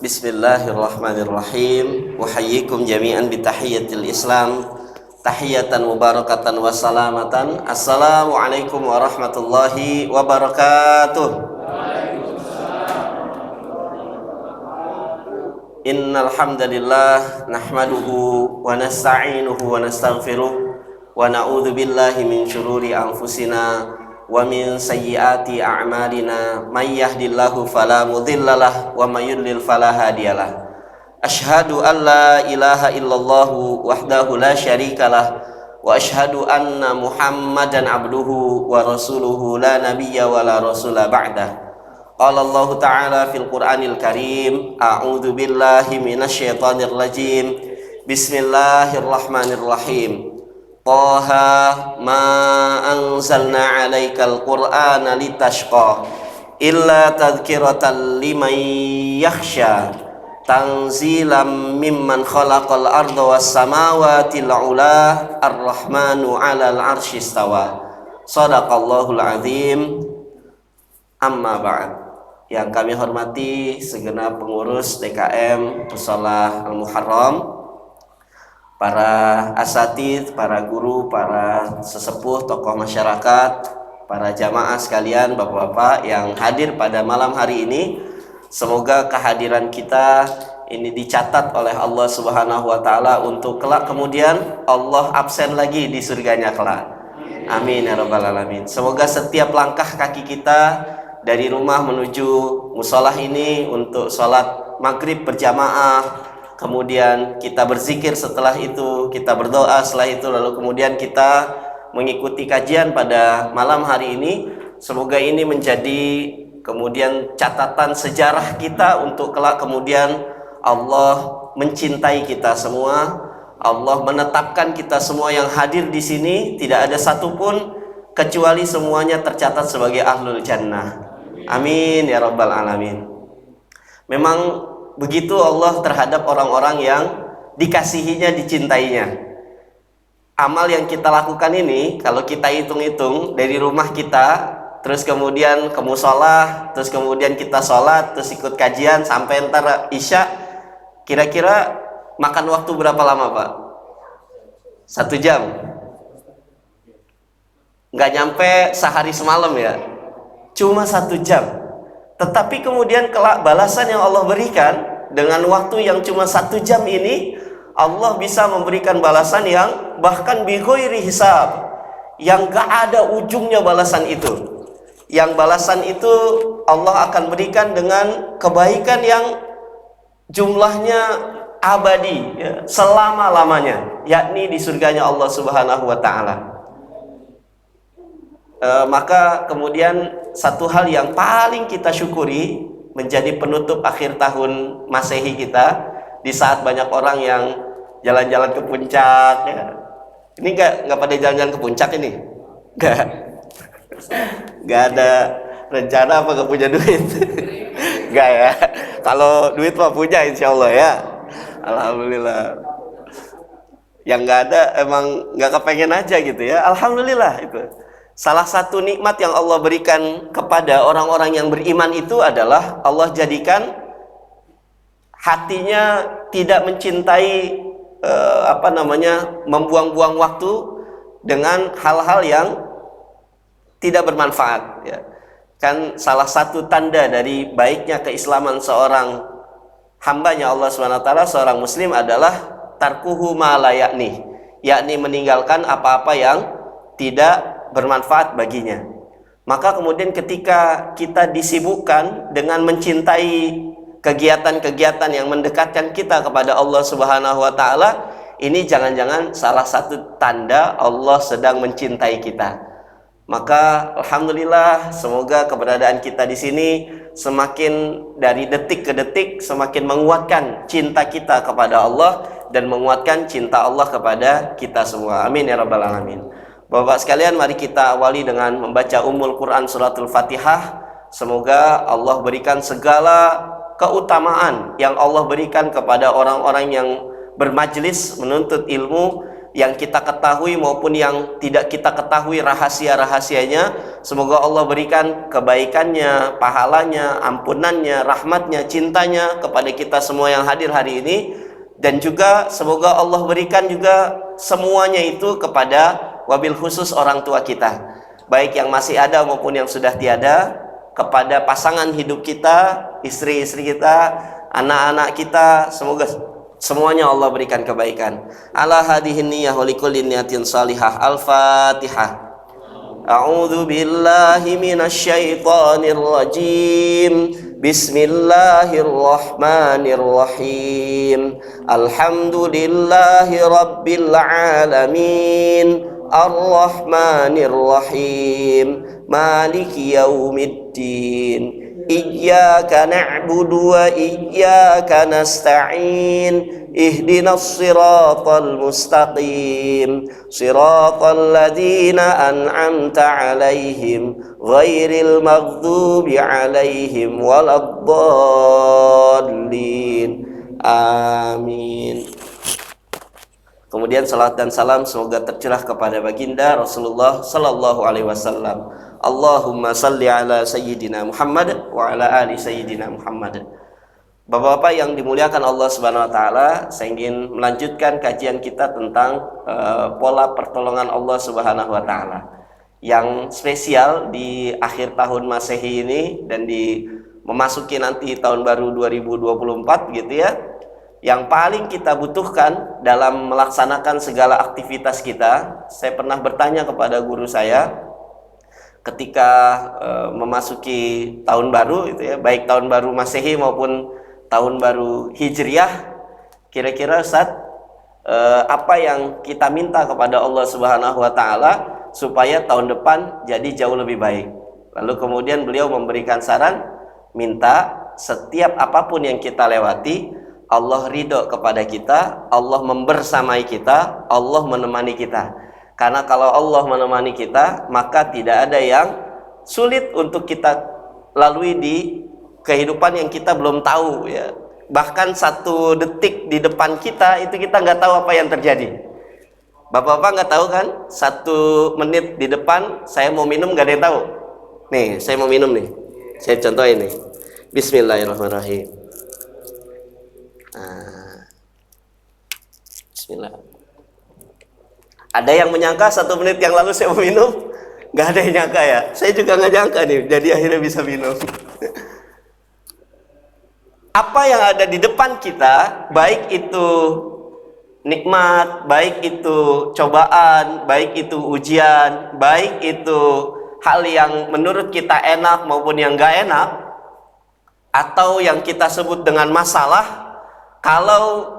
Bismillahirrahmanirrahim. Uhayyikum jami'an bitahiyyatil Islam, tahiyatan mubarakatan wa salamatan. Assalamualaikum warahmatullahi wabarakatuh. Innal hamdalillah nahmaduhu wa nasta'inuhu wa nastaghfiruh wa na'udzu billahi min syururi anfusina wa min sayyiati a'malina may yahdihillahu fala mudhillalah wa may yudlil fala hadiyalah. Asyhadu an la ilaha illallah wahdahu la syarikalah wa asyhadu anna Muhammadan abduhu wa rasuluhu la nabiyya wa la rasula ba'dah. Qala Allah Ta'ala fil Qur'anil Karim, a'udzu billahi minasyaitonir rajim. Bismillahirrahmanirrahim. Taha ma anzalna 'alaikal Qur'ana litashqa illa tadhkiratan liman yakhsha tanzilam mimman khalaqal arda was samawati al-'ula ar-rahmanu 'alal 'arsy istawa. Shadaqallahul 'azim. Amma ba'd. Yang kami hormati segenap pengurus DKM Musholah Al-Muharram, para asatidz, para guru, para sesepuh, tokoh masyarakat, para jamaah sekalian, bapak-bapak yang hadir pada malam hari ini. Semoga kehadiran kita ini dicatat oleh Allah Subhanahu wa Ta'ala untuk kelak kemudian Allah absen lagi di surganya kelak. Amin ya rabbal alamin. Semoga setiap langkah kaki kita dari rumah menuju musholah ini untuk sholat maghrib berjamaah, kemudian kita berzikir, setelah itu kita berdoa, setelah itu lalu kemudian kita mengikuti kajian pada malam hari ini. Semoga ini menjadi kemudian catatan sejarah kita untuk kelak kemudian Allah mencintai kita semua, Allah menetapkan kita semua yang hadir di sini, tidak ada satupun kecuali semuanya tercatat sebagai ahlul jannah. Amin ya rabbal alamin. Memang begitu Allah terhadap orang-orang yang dikasihinya, dicintainya. Amal yang kita lakukan ini, kalau kita hitung-hitung dari rumah kita, terus kemudian ke musholah, terus kemudian kita sholat, terus ikut kajian sampai entar isya, kira-kira makan waktu berapa lama Pak? 1 jam? Nggak nyampe sehari semalam ya, cuma 1 jam. Tetapi kemudian kelak balasan yang Allah berikan dengan waktu yang cuma 1 jam ini, Allah bisa memberikan balasan yang bahkan bi ghairi hisab, yang gak ada ujungnya balasan itu. Yang balasan itu Allah akan berikan dengan kebaikan yang jumlahnya abadi ya, selama-lamanya, yakni di surganya Allah Subhanahu wa Ta'ala. Maka kemudian satu hal yang paling kita syukuri menjadi penutup akhir tahun Masehi kita, di saat banyak orang yang jalan-jalan ke puncak ya. Ini nggak pada jalan-jalan ke puncak ini? Nggak ada rencana apa nggak punya duit? Nggak ya, kalau duit mah punya insya Allah ya, alhamdulillah. Yang nggak ada emang nggak kepengen aja gitu ya, alhamdulillah. Itu salah satu nikmat yang Allah berikan kepada orang-orang yang beriman itu adalah Allah jadikan hatinya tidak mencintai membuang-buang waktu dengan hal-hal yang tidak bermanfaat ya. Kan salah satu tanda dari baiknya keislaman seorang hambanya Allah SWT, seorang muslim, adalah tarkuhu ma la yakni meninggalkan apa-apa yang tidak bermanfaat baginya. Maka kemudian ketika kita disibukkan dengan mencintai kegiatan-kegiatan yang mendekatkan kita kepada Allah Subhanahu wa Ta'ala, ini jangan-jangan salah satu tanda Allah sedang mencintai kita. Maka alhamdulillah, semoga keberadaan kita di sini semakin dari detik ke detik semakin menguatkan cinta kita kepada Allah dan menguatkan cinta Allah kepada kita semua. Amin ya rabbal alamin. Bapak sekalian, mari kita awali dengan membaca Ummul Quran Suratul Fatihah. Semoga Allah berikan segala keutamaan yang Allah berikan kepada orang-orang yang bermajlis menuntut ilmu, yang kita ketahui maupun yang tidak kita ketahui rahasia-rahasianya. Semoga Allah berikan kebaikannya, pahalanya, ampunannya, rahmatnya, cintanya kepada kita semua yang hadir hari ini. Dan juga semoga Allah berikan juga semuanya itu kepada wabil khusus orang tua kita, baik yang masih ada maupun yang sudah tiada, kepada pasangan hidup kita, istri-istri kita, anak-anak kita, semoga semuanya Allah berikan kebaikan. Ala hadihin niyah wa likulli niyatin salihah. Al-Fatihah. A'udzu billahi minasyaitonir rajim. Bismillahirrahmanirrahim. Alhamdulillahi rabbil alamin. Ar-Rahmanir Rahim. Maliki yaumiddin. Iyyaka na'budu wa iyyaka nasta'in. Ihdinas siratal mustaqim. Siratal ladzina an'amta 'alaihim ghairil maghdubi 'alaihim waladdallin. Amin. Kemudian salat dan salam semoga tercurah kepada baginda Rasulullah sallallahu alaihi wasallam. Allahumma salli ala sayyidina Muhammad wa ala ali sayyidina Muhammad. Bapak-bapak yang dimuliakan Allah Subhanahu wa taala, saya ingin melanjutkan kajian kita tentang pola pertolongan Allah Subhanahu wa taala. Yang spesial di akhir tahun Masehi ini dan di memasuki nanti tahun baru 2024 gitu ya. Yang paling kita butuhkan dalam melaksanakan segala aktivitas kita. Saya pernah bertanya kepada guru saya ketika memasuki tahun baru itu ya, baik tahun baru Masehi maupun tahun baru Hijriah, kira-kira Ustaz, apa yang kita minta kepada Allah Subhanahu wa taala supaya tahun depan jadi jauh lebih baik. Lalu kemudian beliau memberikan saran, minta setiap apapun yang kita lewati Allah ridho kepada kita, Allah membersamai kita, Allah menemani kita. Karena kalau Allah menemani kita, maka tidak ada yang sulit untuk kita lalui di kehidupan yang kita belum tahu ya. Bahkan 1 detik di depan kita itu kita nggak tahu apa yang terjadi. Bapak-bapak nggak tahu kan? 1 menit di depan saya mau minum nggak ada yang tahu. Nih, saya mau minum nih. Saya contohin nih. Bismillahirrahmanirrahim. Bismillah. Ada yang menyangka 1 menit yang lalu saya mau minum? Nggak ada yang nyangka ya. Saya juga nggak nyangka nih. Jadi akhirnya bisa minum. Apa yang ada di depan kita, baik itu nikmat, baik itu cobaan, baik itu ujian, baik itu hal yang menurut kita enak maupun yang nggak enak, atau yang kita sebut dengan masalah. Kalau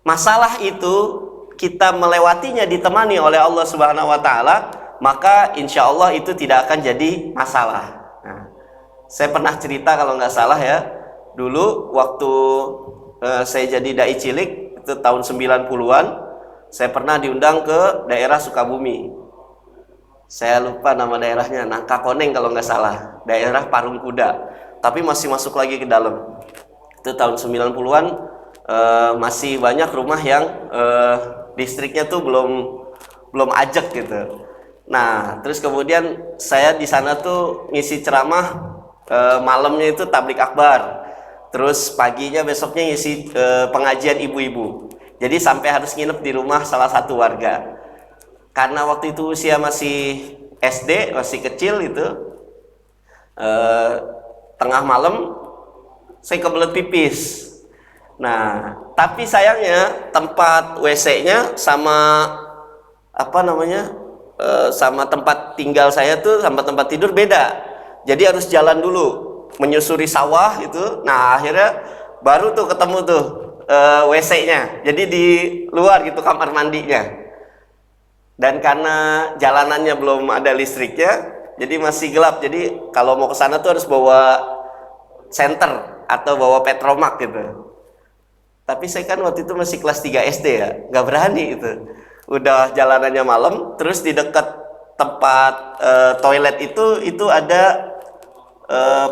masalah itu kita melewatinya ditemani oleh Allah Subhanahu wa taala, maka insya Allah itu tidak akan jadi masalah. Nah, saya pernah cerita kalau nggak salah ya, dulu waktu saya jadi dai cilik itu tahun 90-an, saya pernah diundang ke daerah Sukabumi. Saya lupa nama daerahnya, Nangka Koneng kalau nggak salah, daerah Parung Kuda. Tapi masih masuk lagi ke dalam. Itu tahun 90-an, masih banyak rumah yang listriknya tuh belum ajak gitu. Nah, terus kemudian saya di sana tuh ngisi ceramah, malamnya itu tablik akbar. Terus paginya besoknya ngisi pengajian ibu-ibu. Jadi sampai harus nginep di rumah salah satu warga. Karena waktu itu usia masih SD, masih kecil gitu. Tengah malam saya kebelet pipis. Nah, tapi sayangnya tempat WC-nya sama sama tempat tinggal saya tuh sama tempat tidur beda. Jadi harus jalan dulu, menyusuri sawah gitu. Nah, akhirnya baru tuh ketemu tuh WC-nya. Jadi di luar gitu kamar mandinya. Dan karena jalanannya belum ada listriknya, jadi masih gelap. Jadi kalau mau ke sana tuh harus bawa senter atau bawa petromak gitu. Tapi saya kan waktu itu masih kelas 3 SD ya, nggak berani itu. Udah jalanannya malam, terus di dekat tempat toilet itu ada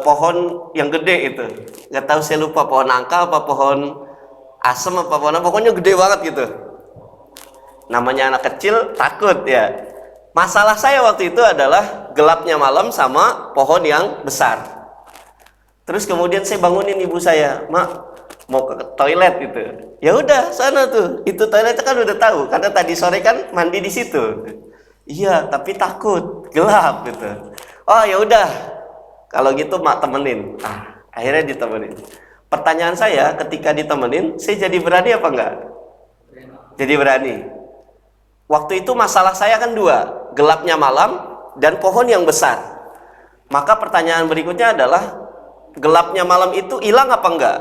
pohon yang gede itu. Nggak tahu, saya lupa pohon nangka apa pohon asem apa pohon apa, pokoknya gede banget gitu. Namanya anak kecil takut ya. Masalah saya waktu itu adalah gelapnya malam sama pohon yang besar. Terus kemudian saya bangunin ibu saya, "Mak, mau ke toilet gitu." Ya udah, sana tuh. Itu toiletnya kan udah tahu karena tadi sore kan mandi di situ. Iya, tapi takut, gelap gitu. Oh, ya udah. Kalau gitu mak temenin. Akhirnya ditemenin. Pertanyaan saya, ketika ditemenin, saya jadi berani apa enggak? Jadi berani. Waktu itu masalah saya kan dua, gelapnya malam dan pohon yang besar. Maka pertanyaan berikutnya adalah, gelapnya malam itu hilang apa enggak?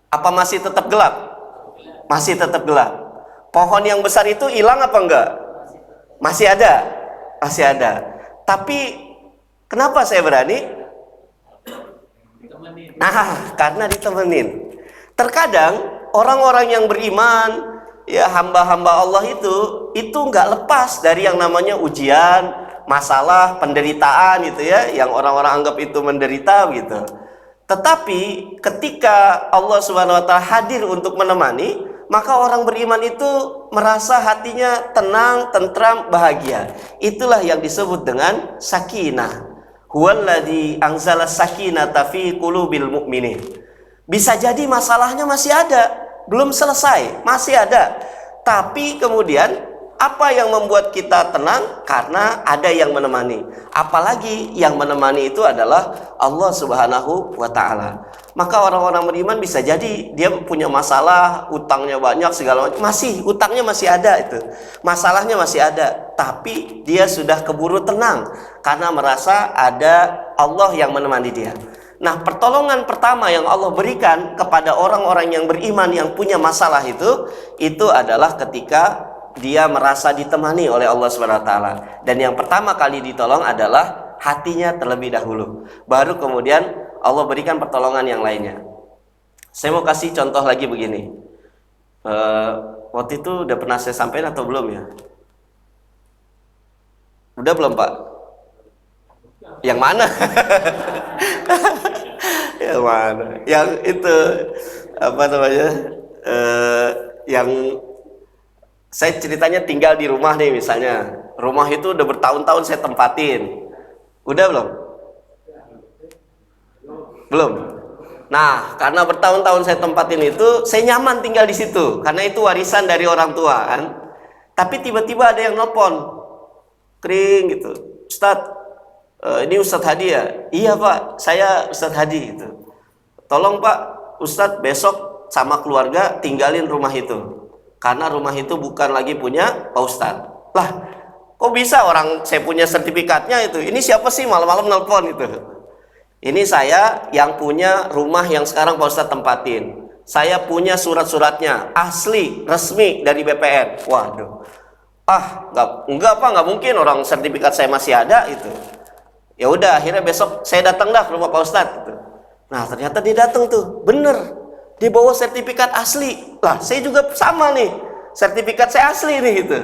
Apa masih tetap gelap? Masih tetap gelap. Pohon yang besar itu hilang apa enggak? Masih ada. Masih ada. Tapi kenapa saya berani? Nah, karena ditemenin. Terkadang orang-orang yang beriman, ya hamba-hamba Allah itu nggak lepas dari yang namanya ujian, masalah, penderitaan gitu ya, yang orang-orang anggap itu menderita gitu. Tetapi ketika Allah Subhanahu wa taala hadir untuk menemani, maka orang beriman itu merasa hatinya tenang, tentram, bahagia. Itulah yang disebut dengan sakinah. Huwallazi anzala sakinata fi qulubil mu'minin. Bisa jadi masalahnya masih ada, belum selesai, masih ada. Tapi kemudian apa yang membuat kita tenang? Karena ada yang menemani. Apalagi yang menemani itu adalah Allah Subhanahu wa taala. Maka orang-orang beriman bisa jadi dia punya masalah, utangnya banyak segala macam, utangnya masih ada itu. Masalahnya masih ada, tapi dia sudah keburu tenang karena merasa ada Allah yang menemani dia. Nah, pertolongan pertama yang Allah berikan kepada orang-orang yang beriman yang punya masalah itu adalah ketika dia merasa ditemani oleh Allah Subhanahu wa taala. Dan yang pertama kali ditolong adalah hatinya terlebih dahulu. Baru kemudian Allah berikan pertolongan yang lainnya. Saya mau kasih contoh lagi begini. Waktu itu udah pernah saya sampaikan atau belum ya? Udah belum, Pak? Yang mana? Yang mana? Yang itu apa namanya? Yang saya ceritanya tinggal di rumah nih misalnya. Rumah itu udah bertahun-tahun saya tempatin. Udah belum? Belum. Nah, karena bertahun-tahun saya tempatin itu, saya nyaman tinggal di situ karena itu warisan dari orang tua kan. Tapi tiba-tiba ada yang nelpon. Kering gitu. "Ustadz, ini Ustadz Hadi ya?" "Iya Pak, saya Ustadz Hadi gitu. Tolong Pak, Ustadz besok sama keluarga tinggalin rumah itu. Karena rumah itu bukan lagi punya Pak Ustadz." Lah, kok bisa orang saya punya sertifikatnya itu? Ini siapa sih malam-malam nelpon itu? Ini saya yang punya rumah yang sekarang Pak Ustadz tempatin. Saya punya surat-suratnya asli, resmi dari BPN. Waduh. Enggak Pak, nggak mungkin, orang sertifikat saya masih ada itu. Ya udah, akhirnya besok saya datang dah ke rumah Pak Ustadz gitu. Nah, ternyata dia datang tuh, bener. Dia bawa sertifikat asli. Lah, saya juga sama nih. Sertifikat saya asli nih gitu.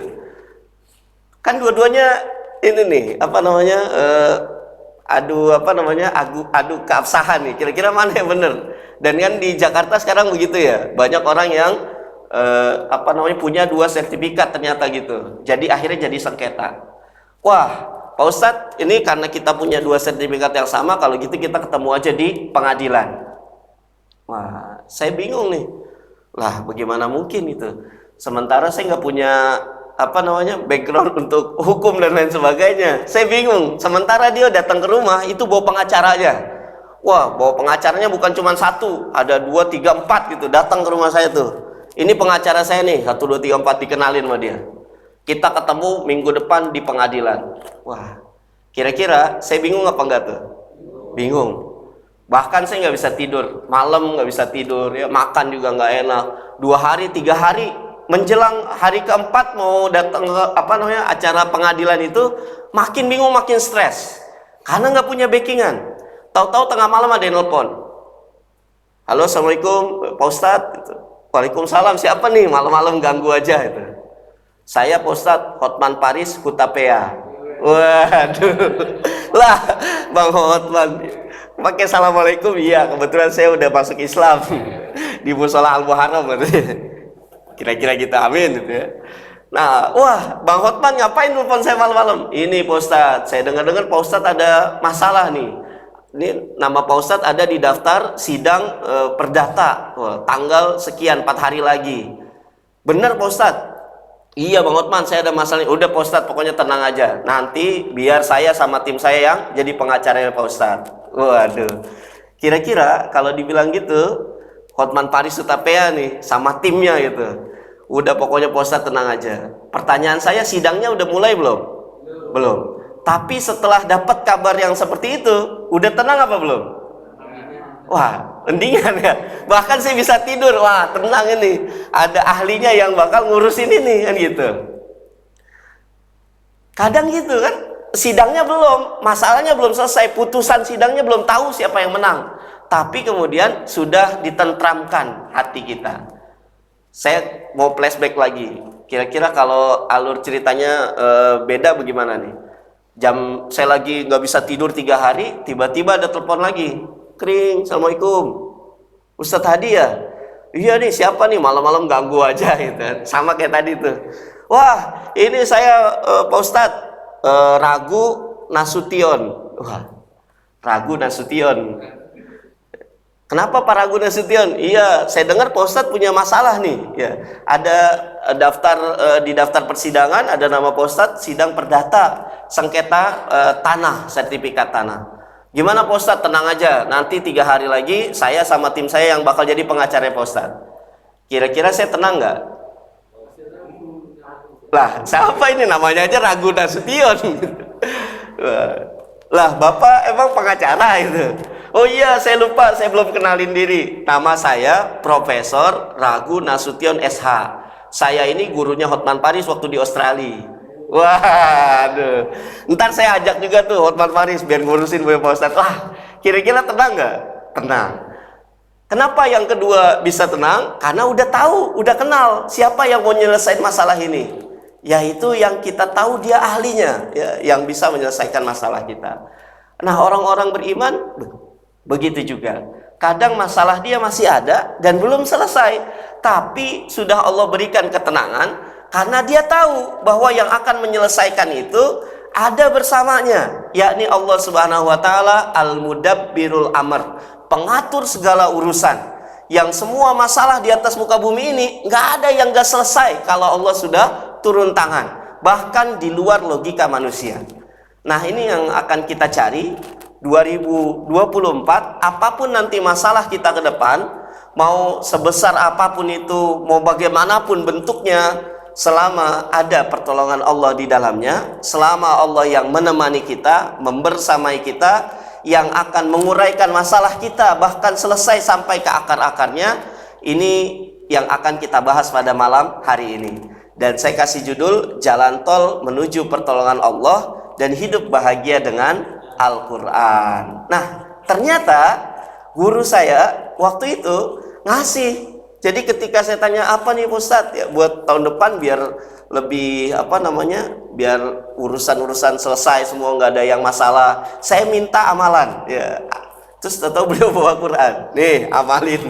Kan dua-duanya ini nih, apa namanya? Adu keabsahan nih. Kira-kira mana yang bener? Dan kan di Jakarta sekarang begitu ya. Banyak orang yang punya dua sertifikat ternyata gitu. Jadi akhirnya jadi sengketa. Wah, Pak Ustadz, ini karena kita punya dua sertifikat yang sama, kalau gitu kita ketemu aja di pengadilan. Wah, saya bingung nih. Lah, bagaimana mungkin itu? Sementara saya nggak punya background untuk hukum dan lain sebagainya. Saya bingung. Sementara dia datang ke rumah itu bawa pengacaranya. Wah, bawa pengacaranya bukan cuma satu, ada 2, 3, 4 gitu. Datang ke rumah saya tuh. Ini pengacara saya nih, 1, 2, 3, 4 dikenalin sama dia. Kita ketemu minggu depan di pengadilan. Wah, kira-kira saya bingung apa enggak tuh? Bingung. Bahkan saya nggak bisa tidur, malam nggak bisa tidur, ya makan juga nggak enak. 2 hari, 3 hari menjelang hari keempat mau datang ke acara pengadilan itu, makin bingung, makin stres karena nggak punya backingan. Tahu-tahu tengah malam ada yang nelpon. "Halo, assalamualaikum Pak Ustadz." Gitu. "Waalaikumsalam, siapa nih malam-malam ganggu aja?" Gitu. "Saya Pak Ustadz Hotman Paris Hutapea." Waduh, lah Bang Hotman pakai assalamualaikum. Iya, kebetulan saya udah masuk Islam di Musola Al Muharram. Kira-kira kita amin gitu ya. Nah, wah, Bang Hotman ngapain nelfon saya malam-malam? Ini Pak Ustadz, saya dengar-dengar Pak Ustadz ada masalah nih. Ini nama Pak Ustadz ada di daftar sidang perdata. Wah, tanggal sekian, 4 hari lagi. Benar Pak Ustadz? Iya Bang Hotman, saya ada masalah. Udah Pak Ustadz, pokoknya tenang aja. Nanti biar saya sama tim saya yang jadi pengacaranya Pak Ustadz. Waduh. Kira-kira kalau dibilang gitu, Hotman Paris Hutapea nih sama timnya gitu. Udah pokoknya Pak Ustadz tenang aja. Pertanyaan saya, sidangnya udah mulai belum? Belum. Tapi setelah dapat kabar yang seperti itu, udah tenang apa belum? Wah, mendingan ya. Bahkan saya bisa tidur. Wah, tenang ini. Ada ahlinya yang bakal ngurusin ini kan gitu. Kadang gitu kan, sidangnya belum, masalahnya belum selesai, putusan sidangnya belum tahu siapa yang menang. Tapi kemudian sudah ditentramkan hati kita. Saya mau flashback lagi. Kira-kira kalau alur ceritanya beda bagaimana nih? Saya lagi nggak bisa tidur 3 hari, tiba-tiba ada telepon lagi. Kering, Assalamualaikum. Ustadz Hadi ya? Iya nih, siapa nih, malam-malam ganggu aja gitu. Sama kayak tadi tuh. Wah, ini saya Pak Ustadz Ragu Nasution. Wah, Ragu Nasution. Kenapa Pak Ragu Nasution? Iya, saya dengar Pak Ustadz punya masalah nih. Ya, ada daftar di daftar persidangan ada nama Pak Ustadz sidang perdata sengketa tanah, sertifikat tanah. Gimana Pak Ustadz? Tenang aja, nanti 3 hari lagi saya sama tim saya yang bakal jadi pengacara Pak Ustadz. Kira-kira saya tenang nggak? Lah, siapa ini, namanya aja Ragu Nasution. Lah, Bapak emang pengacara itu? Oh iya, saya lupa, saya belum kenalin diri. Nama saya Profesor Ragu Nasution SH. Saya ini gurunya Hotman Paris waktu di Australia. Waduh, ntar saya ajak juga tuh Hotman Paris biar ngurusin Pak Ustadz. Wah, kira-kira tenang nggak? Tenang. Kenapa yang kedua bisa tenang? Karena udah tahu, udah kenal siapa yang mau nyelesain masalah ini. Yaitu yang kita tahu dia ahlinya, ya, yang bisa menyelesaikan masalah kita. Nah, orang-orang beriman begitu juga. Kadang masalah dia masih ada dan belum selesai, tapi sudah Allah berikan ketenangan. Karena dia tahu bahwa yang akan menyelesaikan itu ada bersamanya, yakni Allah Subhanahu wa taala Al-Mudabbirul Amr, pengatur segala urusan. Yang semua masalah di atas muka bumi ini nggak ada yang nggak selesai kalau Allah sudah turun tangan, bahkan di luar logika manusia. Nah, ini yang akan kita cari 2024, apapun nanti masalah kita ke depan, mau sebesar apapun itu, mau bagaimanapun bentuknya, selama ada pertolongan Allah di dalamnya, selama Allah yang menemani kita, membersamai kita, yang akan menguraikan masalah kita, bahkan selesai sampai ke akar-akarnya, ini yang akan kita bahas pada malam hari ini. Dan saya kasih judul Jalan Tol Menuju Pertolongan Allah dan Hidup Bahagia dengan Al-Quran. Nah, ternyata guru saya waktu itu ngasih. Jadi ketika saya tanya apa nih Ustadz ya buat tahun depan biar lebih biar urusan-urusan selesai semua, nggak ada yang masalah, saya minta amalan ya. Terus tahu beliau bawa Quran, nih amalin.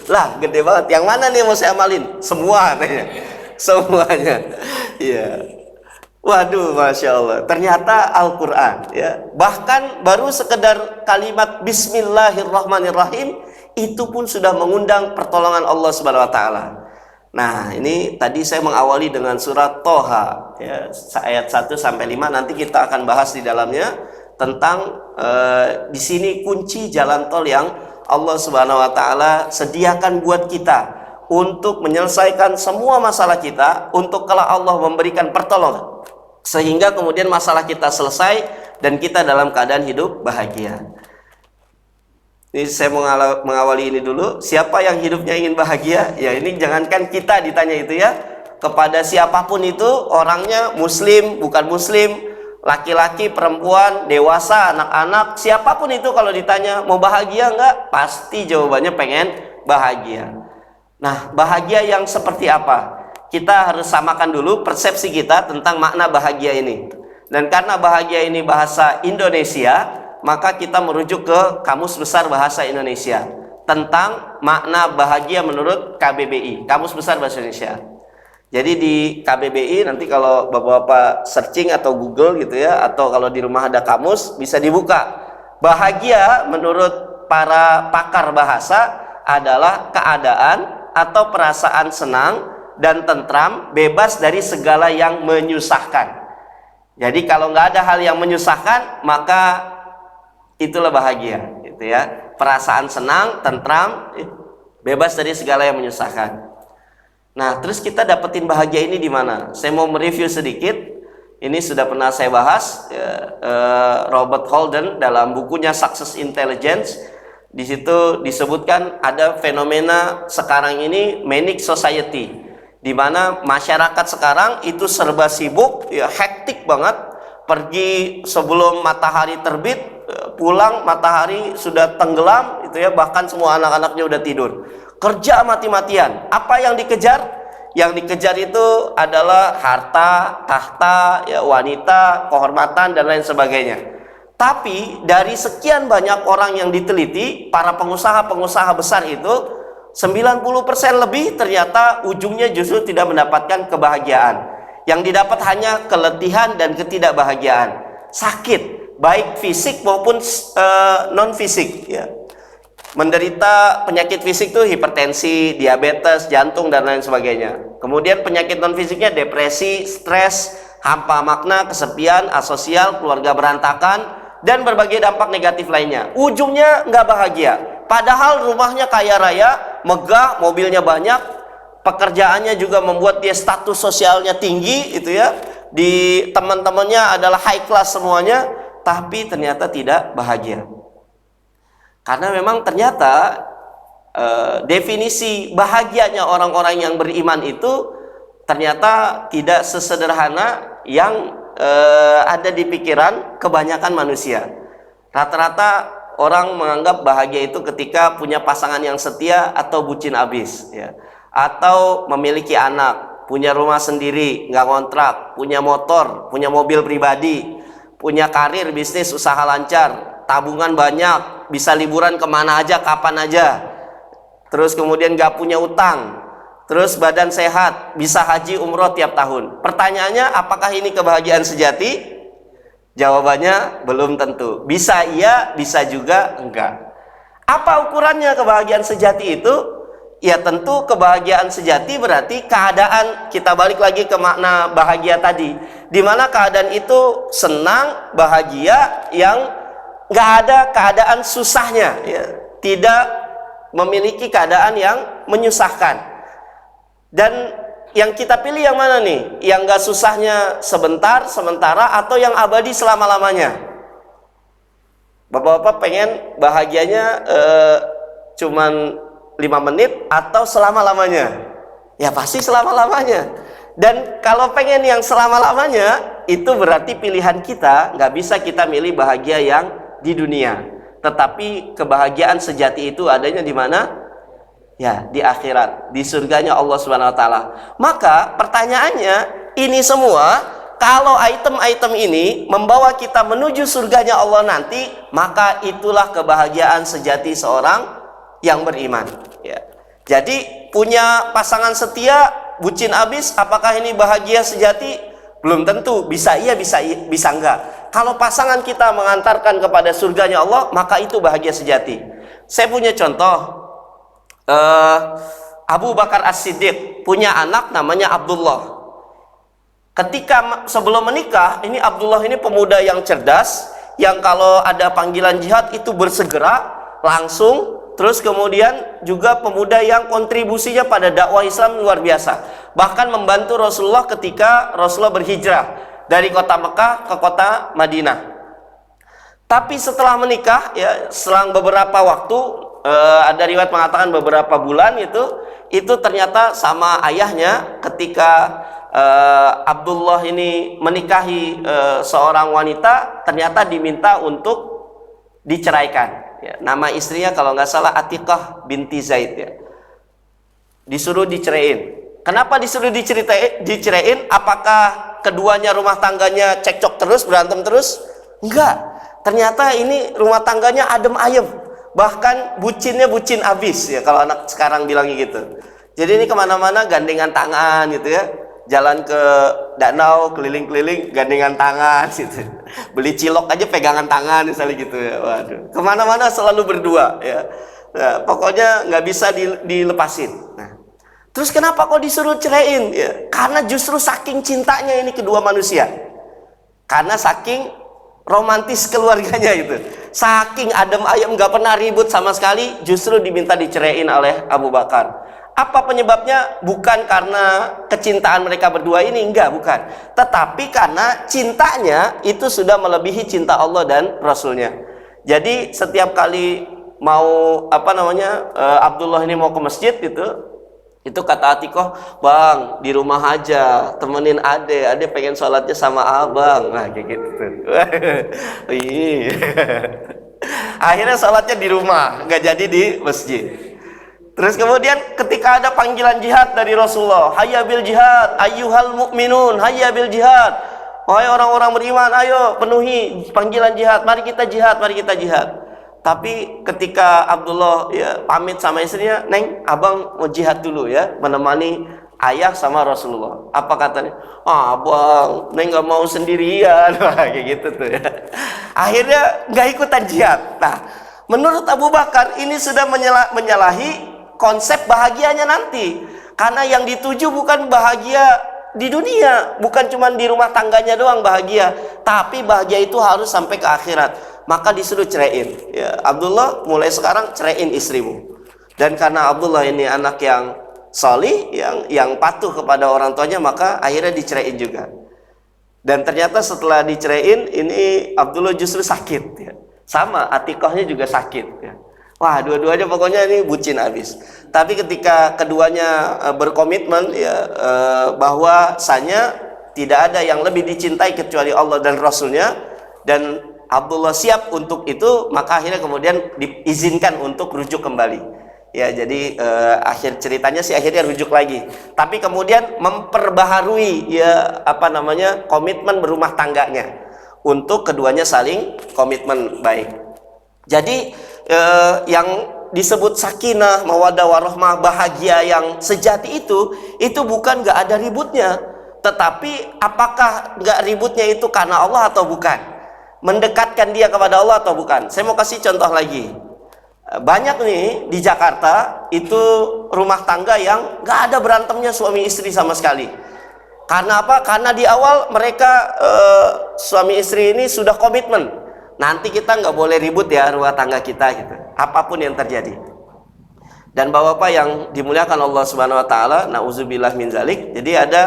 Lah gede banget, yang mana nih mau saya amalin? Semua katanya, semuanya. Ya. Waduh, masya Allah. Ternyata Al-Quran ya. Bahkan baru sekedar kalimat Bismillahirrahmanirrahim itu pun sudah mengundang pertolongan Allah Subhanahu wa taala. Nah, ini tadi saya mengawali dengan surat Toha ya, ayat 1 sampai 5. Nanti kita akan bahas di dalamnya tentang di sini kunci jalan tol yang Allah Subhanahu wa taala sediakan buat kita untuk menyelesaikan semua masalah kita, untuk kalau Allah memberikan pertolongan sehingga kemudian masalah kita selesai dan kita dalam keadaan hidup bahagia. Ini saya mengawali ini dulu. Siapa yang hidupnya ingin bahagia? Ya, ini jangankan kita ditanya itu ya, kepada siapapun itu, orangnya muslim, bukan muslim, laki-laki, perempuan, dewasa, anak-anak, siapapun itu kalau ditanya mau bahagia enggak, pasti jawabannya pengen bahagia. Nah, bahagia yang seperti apa? Kita harus samakan dulu persepsi kita tentang makna bahagia ini. Dan karena bahagia ini bahasa Indonesia, maka kita merujuk ke Kamus Besar Bahasa Indonesia tentang makna bahagia menurut KBBI, Kamus Besar Bahasa Indonesia. Jadi di KBBI nanti kalau bapak-bapak searching atau Google gitu ya, atau kalau di rumah ada kamus bisa dibuka. Bahagia menurut para pakar bahasa adalah keadaan atau perasaan senang dan tentram, bebas dari segala yang menyusahkan. Jadi kalau nggak ada hal yang menyusahkan, maka itulah bahagia, gitu ya. Perasaan senang, tentram, bebas dari segala yang menyusahkan. Nah, terus kita dapetin bahagia ini di mana? Saya mau mereview sedikit. Ini sudah pernah saya bahas, Robert Holden dalam bukunya Success Intelligence. Di situ disebutkan ada fenomena sekarang ini manic society, di mana masyarakat sekarang itu serba sibuk, ya, hektik banget. Pergi sebelum matahari terbit, pulang matahari sudah tenggelam, itu ya, bahkan semua anak-anaknya udah tidur. Kerja mati-matian. Apa yang dikejar? Yang dikejar itu adalah harta, tahta, ya, wanita, kehormatan, dan lain sebagainya. Tapi dari sekian banyak orang yang diteliti, para pengusaha-pengusaha besar itu 90% lebih ternyata ujungnya justru tidak mendapatkan kebahagiaan. Yang didapat hanya keletihan dan ketidakbahagiaan. Sakit, baik fisik maupun non-fisik, ya. Menderita penyakit fisik tuh hipertensi, diabetes, jantung, dan lain sebagainya. Kemudian penyakit non fisiknya depresi, stres, hampa makna, kesepian, asosial, keluarga berantakan, dan berbagai dampak negatif lainnya. Ujungnya nggak bahagia. Padahal rumahnya kaya raya, megah, mobilnya banyak, pekerjaannya juga membuat dia status sosialnya tinggi, itu ya. Di teman-temannya adalah high class semuanya, tapi ternyata tidak bahagia. Karena memang ternyata definisi bahagianya orang-orang yang beriman itu ternyata tidak sesederhana yang ada di pikiran kebanyakan manusia. Rata-rata orang menganggap bahagia itu ketika punya pasangan yang setia atau bucin abis, ya. Atau memiliki anak, punya rumah sendiri, nggak ngontrak, punya motor, punya mobil pribadi, punya karir, bisnis, usaha lancar, tabungan banyak, bisa liburan kemana aja, kapan aja, terus kemudian gak punya utang, terus badan sehat, bisa haji umroh tiap tahun. Pertanyaannya, apakah ini kebahagiaan sejati? Jawabannya belum tentu. Bisa iya, bisa juga enggak. Apa ukurannya kebahagiaan sejati itu? Ya tentu kebahagiaan sejati berarti keadaan, kita balik lagi ke makna bahagia tadi, dimana keadaan itu senang, bahagia, yang nggak ada keadaan susahnya, ya. Tidak memiliki keadaan yang menyusahkan. Dan yang kita pilih yang mana nih? Yang nggak susahnya sebentar, sementara, atau yang abadi selama-lamanya? Bapak-bapak pengen bahagianya cuman 5 menit atau selama-lamanya? Ya pasti selama-lamanya. Dan kalau pengen yang selama-lamanya, itu berarti pilihan kita, nggak bisa kita milih bahagia yang di dunia. Tetapi kebahagiaan sejati itu adanya di mana? Ya, di akhirat, di surganya Allah Subhanahu wa taala. Maka pertanyaannya, ini semua kalau item-item ini membawa kita menuju surganya Allah nanti, maka itulah kebahagiaan sejati seorang yang beriman, ya. Jadi punya pasangan setia, bucin abis, apakah ini bahagia sejati? Belum tentu. Bisa iya, bisa enggak. Kalau pasangan kita mengantarkan kepada surganya Allah, maka itu bahagia sejati. Saya punya contoh, Abu Bakar As-Siddiq punya anak namanya Abdullah. Ketika sebelum menikah, ini Abdullah ini pemuda yang cerdas, yang kalau ada panggilan jihad itu bersegera langsung. Terus kemudian juga pemuda yang kontribusinya pada dakwah Islam luar biasa. Bahkan membantu Rasulullah ketika Rasulullah berhijrah dari kota Mekah ke kota Madinah. Tapi setelah menikah, ya, selang beberapa waktu, ada riwayat mengatakan beberapa bulan, itu ternyata sama ayahnya ketika Abdullah ini menikahi seorang wanita, ternyata diminta untuk diceraikan. Ya, nama istrinya kalau nggak salah Atiqah binti Zaid, ya. Disuruh diceraiin. Kenapa disuruh diceraiin? Apakah keduanya rumah tangganya cekcok terus, berantem terus? Enggak. Ternyata ini rumah tangganya adem ayem. Bahkan bucinnya bucin abis, ya, kalau anak sekarang bilangnya gitu. Jadi ini kemana-mana gandengan tangan, gitu ya. jalan ke danau keliling-keliling gandengan tangan gitu. Beli cilok aja pegangan tangan misalnya gitu ya. Waduh, kemana-mana selalu berdua ya. Nah, pokoknya nggak bisa dilepasin. Nah, terus kenapa kok disuruh ceraiin? Ya, karena justru saking cintanya ini kedua manusia. Karena saking romantis keluarganya itu, saking adem ayem nggak pernah ribut sama sekali, justru diminta diceraiin oleh Abu Bakar. Apa penyebabnya? Bukan karena kecintaan mereka berdua ini, enggak, bukan. Tetapi karena cintanya itu sudah melebihi cinta Allah dan Rasulnya. Jadi setiap kali mau Abdullah ini mau ke masjid itu kata Atikoh, bang di rumah aja temenin ade pengen sholatnya sama abang. Nah kayak gitu. Akhirnya sholatnya di rumah, nggak jadi di masjid. Terus kemudian ketika ada panggilan jihad dari Rasulullah, hayya bil jihad, ayyuhal mu'minun, hayya bil jihad. Wahai orang-orang beriman, ayo penuhi panggilan jihad, mari kita jihad, mari kita jihad. Tapi ketika Abdullah ya pamit sama istrinya, Neng, abang mau jihad dulu ya, menemani ayah sama Rasulullah. Apa katanya? Abang, Neng nggak mau sendirian. Kayak gitu tuh ya. Akhirnya nggak ikutan jihad. Nah, menurut Abu Bakar ini sudah menyalahi konsep bahagianya nanti, karena yang dituju bukan bahagia di dunia, bukan cuma di rumah tangganya doang bahagia, tapi bahagia itu harus sampai ke akhirat. Maka disuruh ceraiin ya, Abdullah mulai sekarang ceraiin istrimu. Dan karena Abdullah ini anak yang solih, yang patuh kepada orang tuanya, maka akhirnya diceraiin juga. Dan ternyata setelah diceraiin ini Abdullah justru sakit ya. Sama Atikohnya juga sakit ya. Wah, dua-duanya pokoknya ini bucin habis. Tapi ketika keduanya berkomitmen ya bahwasanya tidak ada yang lebih dicintai kecuali Allah dan Rasulnya, dan Abdullah siap untuk itu, maka akhirnya kemudian diizinkan untuk rujuk kembali. Ya, jadi akhir ceritanya sih akhirnya rujuk lagi. Tapi kemudian memperbaharui ya komitmen berumah tangganya untuk keduanya saling komitmen baik. Jadi yang disebut sakinah, mawaddah warahmah, bahagia yang sejati itu bukan gak ada ributnya, tetapi apakah gak ributnya itu karena Allah atau bukan, mendekatkan dia kepada Allah atau bukan. Saya mau kasih contoh lagi. Banyak nih di Jakarta itu rumah tangga yang gak ada berantemnya suami istri sama sekali. Karena apa? Karena di awal mereka suami istri ini sudah komitmen, nanti kita nggak boleh ribut ya rumah tangga kita gitu, apapun yang terjadi. Dan bapak-bapak yang dimuliakan Allah Subhanahu Wa Taala, nauzubillah min zalik. Jadi ada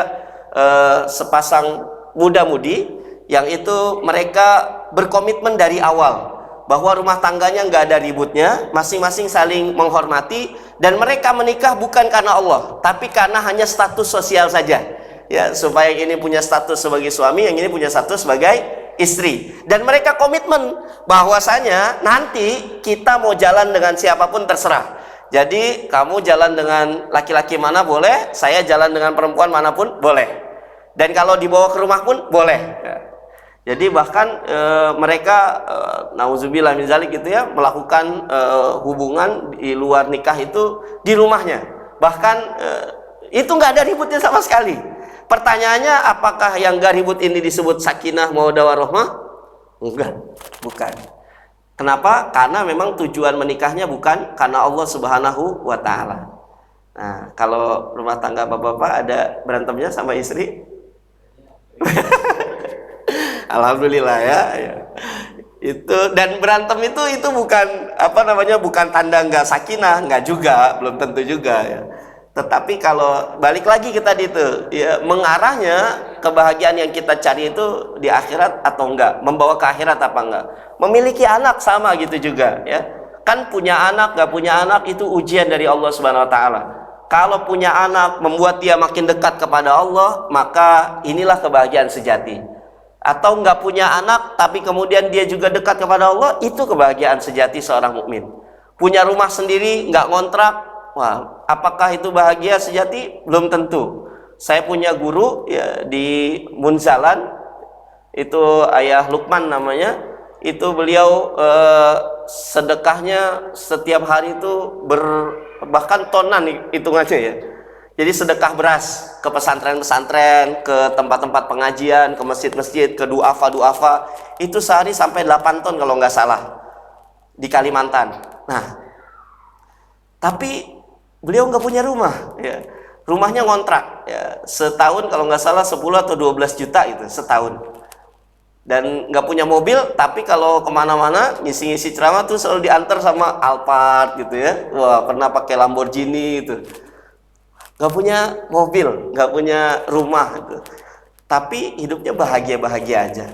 sepasang muda-mudi yang itu mereka berkomitmen dari awal bahwa rumah tangganya nggak ada ributnya, masing-masing saling menghormati, dan mereka menikah bukan karena Allah, tapi karena hanya status sosial saja. Ya, supaya yang ini punya status sebagai suami, yang ini punya status sebagai istri. Dan mereka komitmen bahwasanya nanti kita mau jalan dengan siapapun terserah. Jadi kamu jalan dengan laki-laki mana boleh, saya jalan dengan perempuan manapun boleh. Dan kalau dibawa ke rumah pun boleh. Jadi bahkan mereka nauzubillah min zalik gitu ya, melakukan hubungan di luar nikah itu di rumahnya. Bahkan itu nggak ada ributnya sama sekali. Pertanyaannya, apakah yang gak ribut ini disebut sakinah mawaddah warahmah? Enggak, bukan. Kenapa? Karena memang tujuan menikahnya bukan karena Allah Subhanahu wa Ta'ala. Nah, kalau rumah tangga bapak-bapak ada berantemnya sama istri? Alhamdulillah ya. Itu, dan berantem itu bukan bukan tanda nggak sakinah, nggak juga, belum tentu juga ya. Tetapi kalau balik lagi kita itu ya, mengarahnya kebahagiaan yang kita cari itu di akhirat atau enggak, membawa ke akhirat apa enggak. Memiliki anak sama gitu juga ya. Kan punya anak, nggak punya anak itu ujian dari Allah Subhanahu Wa Taala. Kalau punya anak membuat dia makin dekat kepada Allah, maka inilah kebahagiaan sejati. Atau nggak punya anak tapi kemudian dia juga dekat kepada Allah, itu kebahagiaan sejati seorang mukmin. Punya rumah sendiri, nggak ngontrak, wah, apakah itu bahagia sejati? Belum tentu. Saya punya guru ya di Munzalan, itu Ayah Lukman namanya. Itu beliau sedekahnya setiap hari itu bahkan tonan hitungannya ya. Jadi sedekah beras ke pesantren-pesantren, ke tempat-tempat pengajian, ke masjid-masjid, ke duafa, itu sehari sampai 8 ton kalau nggak salah di Kalimantan. Nah, tapi beliau nggak punya rumah, ya. Rumahnya ngontrak, ya. Setahun kalau nggak salah 10 atau 12 juta itu setahun. Dan nggak punya mobil, tapi kalau kemana-mana ngisi-ngisi ceramah tuh selalu diantar sama Alphard gitu ya. Wah, pernah pakai Lamborghini itu. Nggak punya mobil, nggak punya rumah gitu. Tapi hidupnya bahagia-bahagia aja.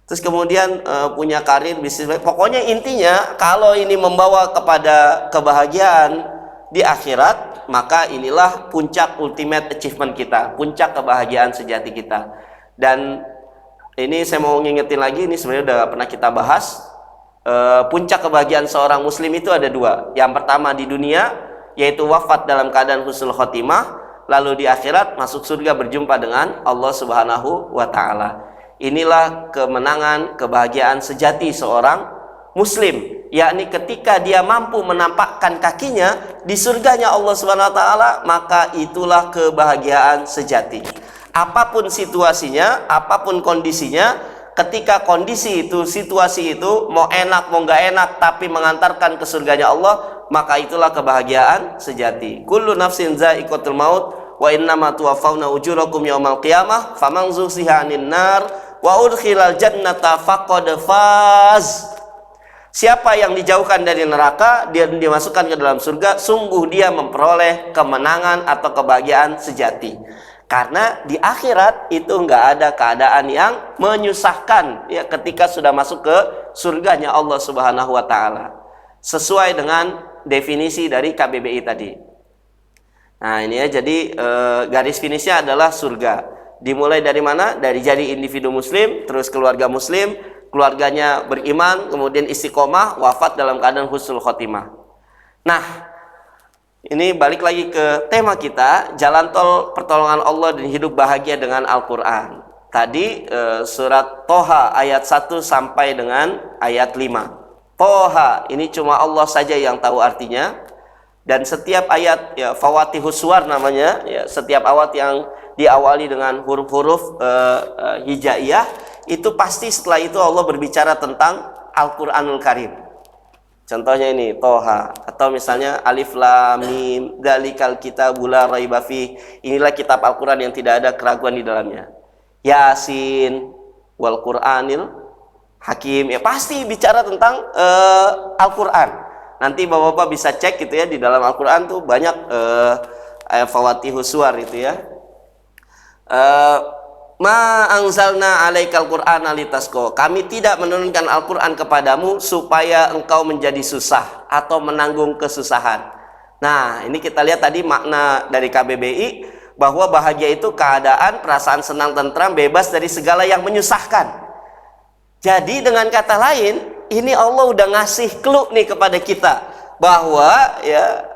Terus kemudian punya karir bisnis. Pokoknya intinya kalau ini membawa kepada kebahagiaan di akhirat, maka inilah puncak ultimate achievement kita, puncak kebahagiaan sejati kita. Dan ini saya mau ngingetin lagi, ini sebenarnya udah pernah kita bahas. Puncak kebahagiaan seorang muslim itu ada dua. Yang pertama di dunia, yaitu wafat dalam keadaan husnul khotimah, lalu di akhirat masuk surga berjumpa dengan Allah Subhanahu wa Ta'ala. Inilah kemenangan, kebahagiaan sejati seorang muslim, yakni ketika dia mampu menampakkan kakinya di surganya Allah Subhanahu wa Ta'ala, maka itulah kebahagiaan sejati. Apapun situasinya, apapun kondisinya, ketika kondisi itu, situasi itu mau enak mau nggak enak tapi mengantarkan ke surganya Allah, maka itulah kebahagiaan sejati. Kullu nafsin za'iqatul maut wa innama tuwaffawna ujurakum yaumal qiyamah faman zuhziha 'anil nar wa udkhilal jannata faqad faz. Siapa yang dijauhkan dari neraka, dia dimasukkan ke dalam surga, sungguh dia memperoleh kemenangan atau kebahagiaan sejati. Karena di akhirat itu nggak ada keadaan yang menyusahkan ya, ketika sudah masuk ke surganya Allah Subhanahu wa Ta'ala, sesuai dengan definisi dari KBBI tadi. Nah ini ya, jadi garis finishnya adalah surga. Dimulai dari mana? Dari jadi individu muslim, terus keluarga muslim, keluarganya beriman, kemudian istiqomah, wafat dalam keadaan husnul khotimah. Nah, ini balik lagi ke tema kita, jalan tol pertolongan Allah dan hidup bahagia dengan Al-Quran. Tadi surat Toha ayat 1 sampai dengan ayat 5. Toha ini cuma Allah saja yang tahu artinya. Dan setiap ayat, ya, Fawatihus Suwar namanya, ya, setiap ayat yang diawali dengan huruf-huruf hijaiyah, itu pasti setelah itu Allah berbicara tentang Al-Quranul Karim. Contohnya ini Toha, atau misalnya Alif Lam Mim, Dzalikal kitabul la raiba fih. Inilah kitab Al-Qur'an yang tidak ada keraguan di dalamnya. Yasin, wal Qur'anil Hakim. Ya pasti bicara tentang Al-Qur'an. Nanti Bapak-bapak bisa cek gitu ya, di dalam Al-Qur'an tuh banyak Fawatihus Suwar itu ya. Ma anzalna alaikal qur'ana litasqa. Kami tidak menurunkan Al-Qur'an kepadamu supaya engkau menjadi susah atau menanggung kesusahan. Nah, ini kita lihat tadi makna dari KBBI, bahwa bahagia itu keadaan, perasaan senang, tentram, bebas dari segala yang menyusahkan. Jadi dengan kata lain, ini Allah udah ngasih clue nih kepada kita bahwa ya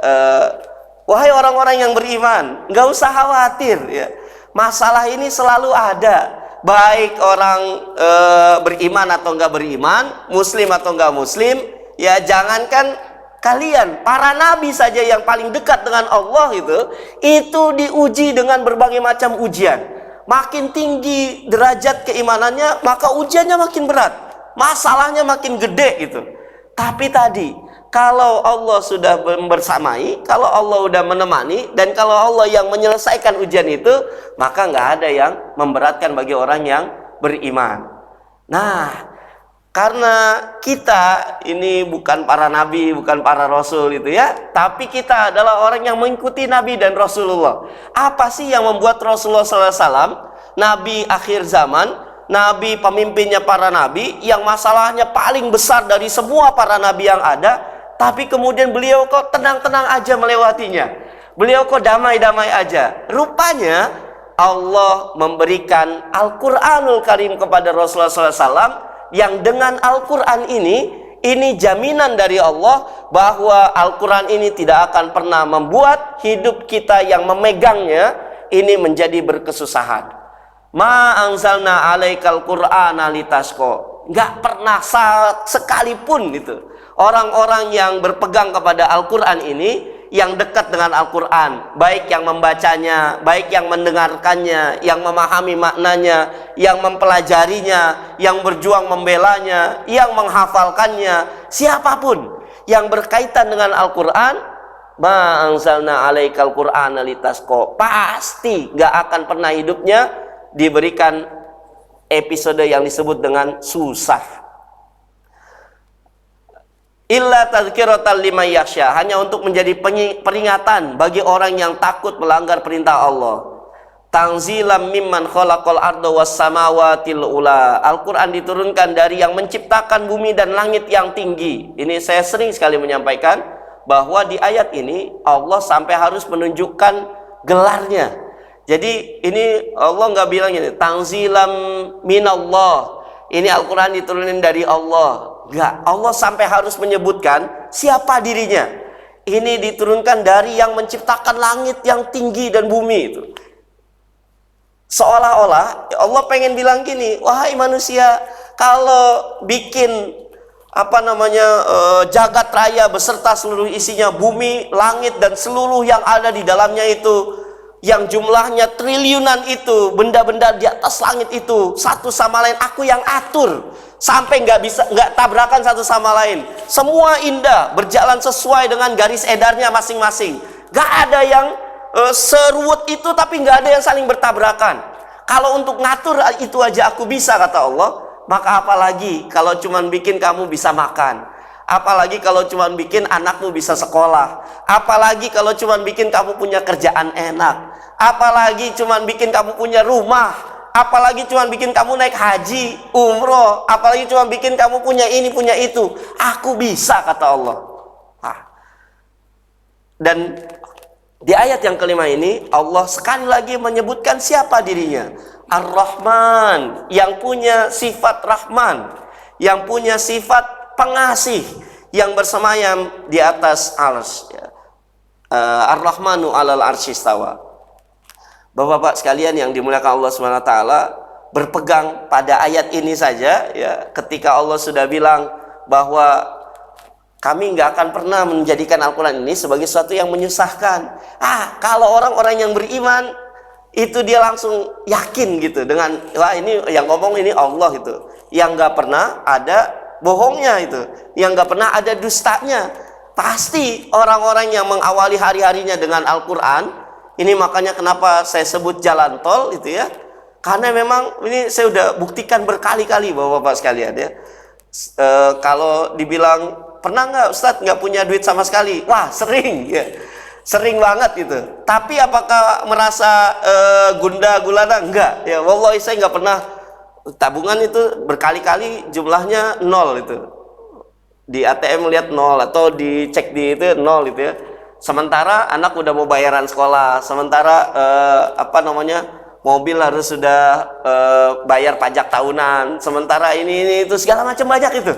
wahai orang-orang yang beriman, nggak usah khawatir ya. Masalah ini selalu ada, baik orang beriman atau enggak beriman, muslim atau enggak muslim. Ya jangankan kalian, para nabi saja yang paling dekat dengan Allah itu diuji dengan berbagai macam ujian. Makin tinggi derajat keimanannya, maka ujiannya makin berat, masalahnya makin gede gitu. Tapi tadi, kalau Allah sudah bersamai, kalau Allah sudah menemani, dan kalau Allah yang menyelesaikan ujian itu, maka nggak ada yang memberatkan bagi orang yang beriman. Nah, karena kita ini bukan para nabi, bukan para rasul itu ya, tapi kita adalah orang yang mengikuti nabi dan Rasulullah. Apa sih yang membuat Rasulullah SAW, nabi akhir zaman, nabi pemimpinnya para nabi, yang masalahnya paling besar dari semua para nabi yang ada, tapi kemudian beliau kok tenang-tenang aja melewatinya, beliau kok damai-damai aja? Rupanya Allah memberikan Al-Quranul Karim kepada Rasulullah SAW, yang dengan Al-Quran ini jaminan dari Allah bahwa Al-Quran ini tidak akan pernah membuat hidup kita yang memegangnya ini menjadi berkesusahan. Ma anzalna alaikal qur'ana litasqa. Nggak pernah sekalipun itu orang-orang yang berpegang kepada Al-Quran ini yang dekat dengan Al-Quran, baik yang membacanya, baik yang mendengarkannya, yang memahami maknanya, yang mempelajarinya, yang berjuang membelanya, yang menghafalkannya, siapapun yang berkaitan dengan Al-Quran, ma anzalna alaikal qur'ana litasqa, pasti gak akan pernah hidupnya diberikan episode yang disebut dengan susah. Illa tadhkiratan liman yakhsha, hanya untuk menjadi peringatan bagi orang yang takut melanggar perintah Allah. Tanzilam mimman khalaqal arda was samawatil ula. Al-Quran diturunkan dari yang menciptakan bumi dan langit yang tinggi. Ini saya sering sekali menyampaikan bahwa di ayat ini Allah sampai harus menunjukkan gelarnya. Jadi ini Allah nggak bilang ini tanzilam minallah, ini Al-Quran diturunin dari Allah. Enggak, Allah sampai harus menyebutkan siapa dirinya. Ini diturunkan dari yang menciptakan langit yang tinggi dan bumi itu. Seolah-olah Allah pengen bilang gini, wahai manusia, kalau bikin jagat raya beserta seluruh isinya, bumi, langit dan seluruh yang ada di dalamnya itu, yang jumlahnya triliunan itu, benda-benda di atas langit itu, satu sama lain aku yang atur sampai nggak tabrakan satu sama lain. Semua indah, berjalan sesuai dengan garis edarnya masing-masing. Nggak ada yang seruut itu, tapi nggak ada yang saling bertabrakan. Kalau untuk ngatur itu aja aku bisa, kata Allah, maka apalagi kalau cuman bikin kamu bisa makan, apalagi kalau cuman bikin anakmu bisa sekolah, apalagi kalau cuman bikin kamu punya kerjaan enak, apalagi cuman bikin kamu punya rumah, apalagi cuman bikin kamu naik haji, umroh, apalagi cuman bikin kamu punya ini, punya itu. Aku bisa, kata Allah. Dan di ayat yang kelima ini Allah sekali lagi menyebutkan siapa dirinya. Ar-Rahman, yang punya sifat Rahman, yang punya sifat pengasih, yang bersemayam di atas arsy. Ar-Rahmanu alal arsy istawa. Bapak-bapak sekalian yang dimuliakan Allah SWT, berpegang pada ayat ini saja ya, ketika Allah sudah bilang bahwa kami nggak akan pernah menjadikan Al-Quran ini sebagai sesuatu yang menyusahkan. Kalau orang-orang yang beriman itu dia langsung yakin gitu dengan, wah ini yang ngomong ini Allah gitu, yang nggak pernah ada bohongnya itu, yang nggak pernah ada dustanya. Pasti orang-orang yang mengawali hari-harinya dengan Al-Quran ini, makanya kenapa saya sebut jalan tol itu ya, karena memang ini saya udah buktikan berkali-kali bapak-bapak sekalian ya. Kalau dibilang pernah nggak Ustadz nggak punya duit sama sekali, wah sering ya, sering banget gitu. Tapi apakah merasa gundah gulana? Enggak ya, wallahi saya nggak pernah. Tabungan itu berkali-kali jumlahnya nol itu, di ATM lihat nol, atau dicek di itu nol itu ya. Sementara anak udah mau bayaran sekolah, sementara mobil harus sudah bayar pajak tahunan, sementara ini itu segala macam banyak itu.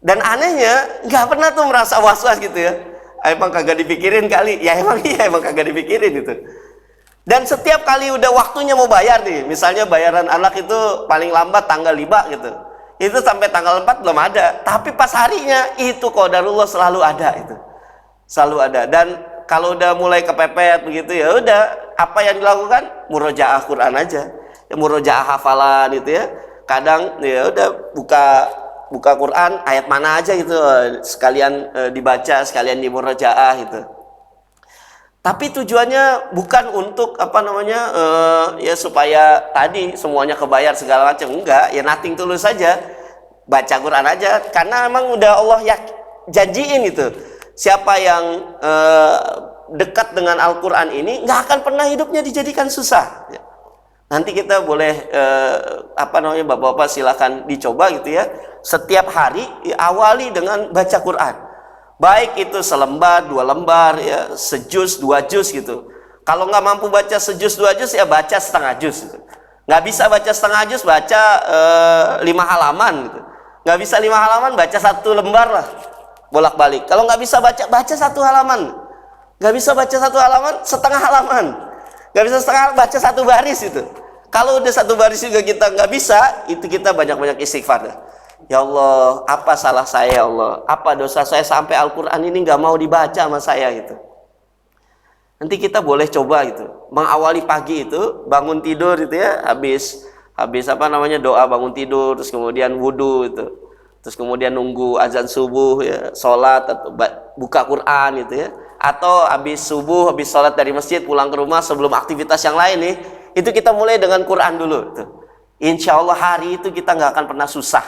Dan anehnya nggak pernah tuh merasa was-was gitu ya. Emang kagak dipikirin kali? Ya emang kagak dipikirin gitu. Dan setiap kali udah waktunya mau bayar nih, misalnya bayaran anak itu paling lambat tanggal 5 gitu, itu sampai tanggal 4 belum ada, tapi pas harinya itu qadarullah selalu ada itu. Selalu ada. Dan kalau udah mulai kepepet begitu ya udah, apa yang dilakukan? Murojaah Quran aja. Ya, murojaah hafalan gitu ya. Kadang ya udah buka Quran ayat mana aja gitu, sekalian dibaca, sekalian dimurojaah gitu. Tapi tujuannya bukan untuk ya supaya tadi semuanya kebayar segala macam, enggak, ya nothing tulus saja. Baca Quran aja karena memang udah Allah janjiin gitu. Siapa yang dekat dengan Al-Quran ini nggak akan pernah hidupnya dijadikan susah. Nanti kita boleh bapak-bapak silakan dicoba gitu ya. Setiap hari awali dengan baca Quran. Baik itu selembar, 2 lembar, ya, sejuz, 2 juz gitu. Kalau nggak mampu baca sejuz, 2 juz, ya baca setengah juz. Gitu. Nggak bisa baca setengah juz, baca 5 halaman. Gitu. Nggak bisa 5 halaman, baca 1 lembar lah. Bolak-balik. Kalau nggak bisa baca 1 halaman. Nggak bisa baca 1 halaman, setengah halaman. Nggak bisa setengah, baca 1 baris itu. Kalau udah 1 baris juga kita nggak bisa, itu kita banyak-banyak istighfar. Ya Allah, apa salah saya ya Allah? Apa dosa saya sampai Al-Quran ini nggak mau dibaca sama saya gitu. Nanti kita boleh coba gitu, mengawali pagi itu, bangun tidur gitu ya, habis apa namanya, doa bangun tidur, terus kemudian wudhu itu, terus kemudian nunggu azan subuh ya, sholat atau buka Quran gitu ya, atau habis subuh, habis sholat dari masjid pulang ke rumah sebelum aktivitas yang lain nih, itu kita mulai dengan Quran dulu tuh. Insya Allah hari itu kita nggak akan pernah susah,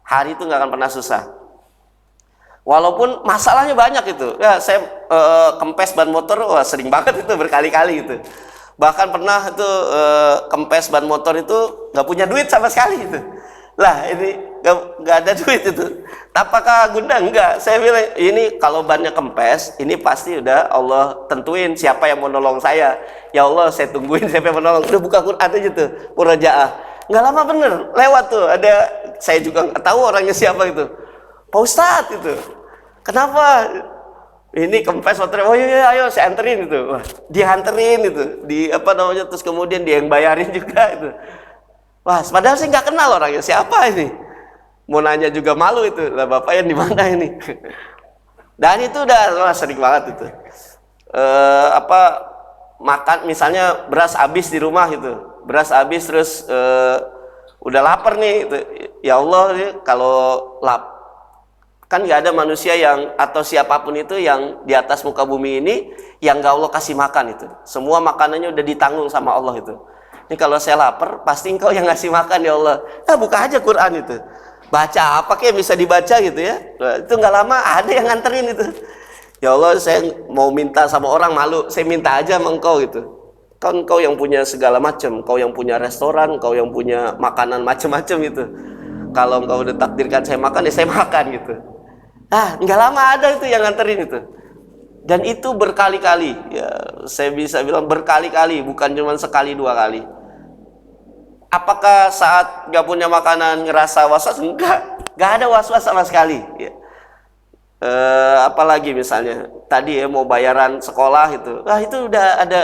hari itu nggak akan pernah susah. Walaupun masalahnya banyak itu ya, saya kempes ban motor, wah sering banget itu, berkali-kali itu. Bahkan pernah itu kempes ban motor itu nggak punya duit sama sekali itu. Lah ini nggak ada duit itu. Apakah guna? Enggak. Saya bilang ini kalau bannya kempes, ini pasti udah Allah tentuin siapa yang mau nolong saya. Ya Allah, saya tungguin siapa yang mau nolong. Udah buka Quran aja tuh, Murojaah. Nggak lama bener lewat tuh, ada, saya juga nggak tahu orangnya siapa itu, Pak Ustadz itu. Kenapa? Ini kempes motor. Oh iya, ayo saya anterin itu. Wah, dianterin itu. Di apa namanya, terus kemudian dia yang bayarin juga itu. Wah, padahal saya nggak kenal orangnya siapa ini. Mau nanya juga malu itu. Lah bapak yang di mana ini? Dan itu udah sering banget itu. Makan misalnya beras habis di rumah gitu. Beras habis terus udah lapar nih gitu. Ya Allah, kalau kan nggak ada manusia yang atau siapapun itu yang di atas muka bumi ini yang nggak Allah kasih makan itu. Semua makanannya udah ditanggung sama Allah itu. Ini kalau saya lapar, pasti Engkau yang ngasih makan ya Allah. Nah, buka aja Quran itu. Baca apa kayak bisa dibaca gitu ya. Nah, itu nggak lama ada yang nganterin itu. Ya Allah, saya mau minta sama orang malu, saya minta aja sama Engkau gitu. Kan Engkau yang punya segala macam, Engkau yang punya restoran, Engkau yang punya makanan macam-macam gitu. Kalau Engkau udah takdirkan saya makan, ya saya makan gitu. Nggak lama ada itu yang nganterin itu. Dan itu berkali-kali, ya saya bisa bilang berkali-kali, bukan cuma sekali dua kali. Apakah saat nggak punya makanan ngerasa was-was? Nggak ada was-was sama sekali. Ya. Apalagi misalnya tadi ya mau bayaran sekolah itu, itu udah ada.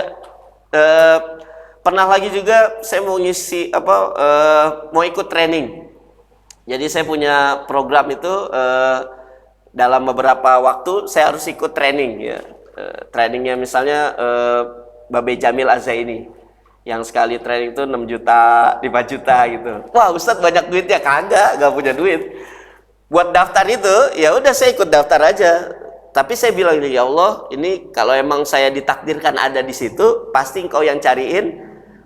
Pernah lagi juga saya mau ngisi mau ikut training. Jadi saya punya program itu. Dalam beberapa waktu saya harus ikut training ya. Trainingnya misalnya Babe Jamil Azaini yang sekali training itu 6 juta, 5 juta gitu. Wah Ustadz banyak duitnya? Kagak, gak punya duit. Buat daftar itu ya udah saya ikut daftar aja. Tapi saya bilang ya Allah, ini kalau emang saya ditakdirkan ada di situ, pasti Engkau yang cariin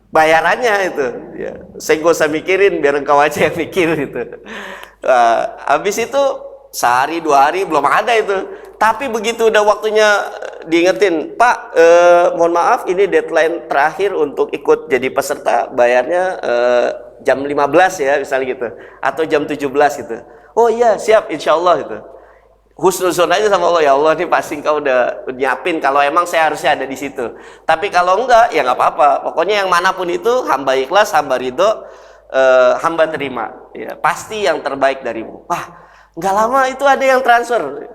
bayarannya itu. Ya, saya gak usah mikirin, biar Engkau aja yang mikir gitu. Habis itu sehari dua hari belum ada itu, tapi begitu udah waktunya diingetin, Pak mohon maaf ini deadline terakhir untuk ikut jadi peserta, bayarnya jam 15 ya misalnya gitu, atau jam 17 gitu. Oh iya siap insya Allah gitu. Husnuzon aja sama Allah, ya Allah ini pasti Engkau udah nyiapin kalau emang saya harusnya ada di situ. Tapi kalau enggak ya nggak apa-apa, pokoknya yang manapun itu hamba ikhlas, hamba ridho, hamba terima ya, pasti yang terbaik darimu. Wah nggak lama itu ada yang transfer,